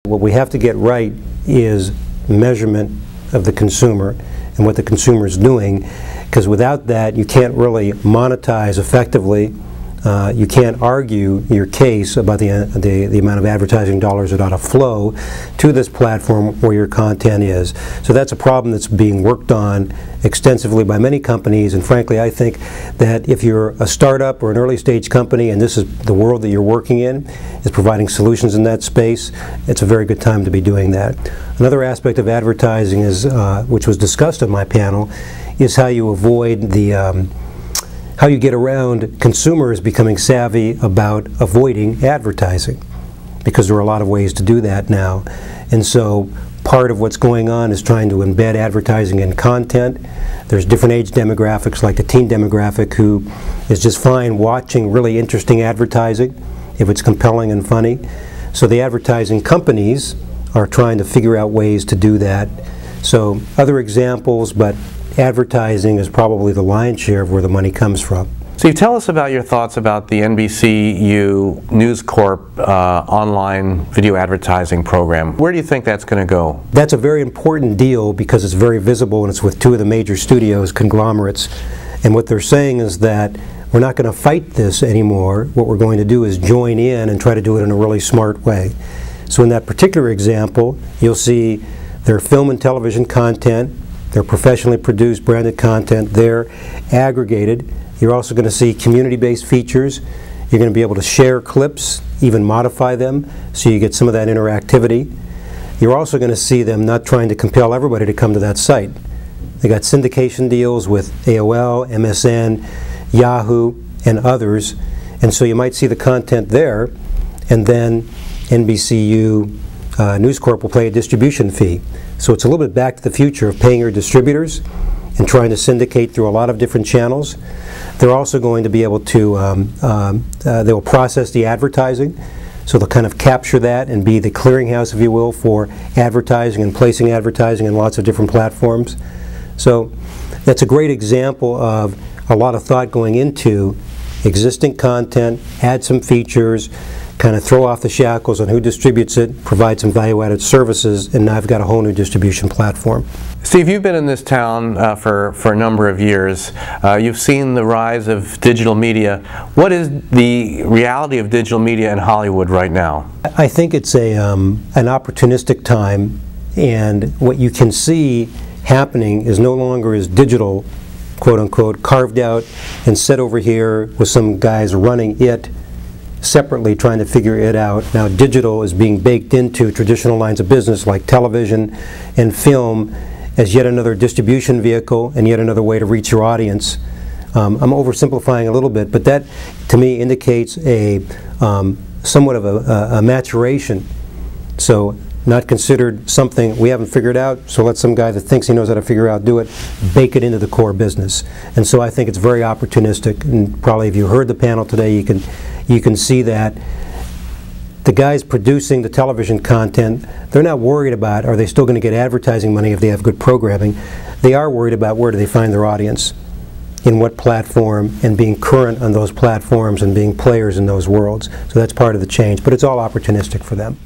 What we have to get right is measurement of the consumer and what the consumer is doing, because without that you can't really monetize effectively. You can't argue your case about the amount of advertising dollars that ought to flow to this platform where your content is. So that's a problem that's being worked on extensively by many companies, and frankly I think that if you're a startup or an early stage company and this is the world that you're working in, is providing solutions in that space, it's a very good time to be doing that. Another aspect of advertising is, which was discussed on my panel, is how you avoid how you get around consumers becoming savvy about avoiding advertising, because there are a lot of ways to do that now. And so part of what's going on is trying to embed advertising in content. There's different age demographics, like the teen demographic, who is just fine watching really interesting advertising if it's compelling and funny. So the advertising companies are trying to figure out ways to do that. So other examples, but advertising is probably the lion's share of where the money comes from. So you tell us about your thoughts about the NBCu News Corp online video advertising program. Where do you think that's going to go? That's a very important deal because it's very visible and it's with two of the major studios, conglomerates. And what they're saying is that we're not going to fight this anymore. What we're going to do is join in and try to do it in a really smart way. So in that particular example, you'll see their film and television content, their professionally produced branded content, they're aggregated. You're also going to see community-based features. You're going to be able to share clips, even modify them, so you get some of that interactivity. You're also going to see them not trying to compel everybody to come to that site. They got syndication deals with AOL, MSN, Yahoo, and others, and so you might see the content there, and then NBCu News Corp will pay a distribution fee. So it's a little bit back to the future of paying your distributors and trying to syndicate through a lot of different channels. They're also going to be able to, they will process the advertising, so they'll kind of capture that and be the clearinghouse, if you will, for advertising and placing advertising in lots of different platforms. So that's a great example of a lot of thought going into existing content, add some features, kind of throw off the shackles on who distributes it, provide some value-added services, and now I've got a whole new distribution platform. Steve, you've been in this town for a number of years. You've seen the rise of digital media. What is the reality of digital media in Hollywood right now? I think it's an opportunistic time, and what you can see happening is no longer is digital, quote-unquote, carved out and set over here with some guys running it separately trying to figure it out. Now digital is being baked into traditional lines of business like television and film as yet another distribution vehicle and yet another way to reach your audience. I'm oversimplifying a little bit, but that to me indicates a somewhat of a maturation. So not considered something we haven't figured out, so let some guy that thinks he knows how to figure out do it, bake it into the core business. And so I think it's very opportunistic, and probably if you heard the panel today you can see that the guys producing the television content, they're not worried about are they still going to get advertising money if they have good programming. They are worried about where do they find their audience, in what platform, and being current on those platforms and being players in those worlds. So that's part of the change, but it's all opportunistic for them.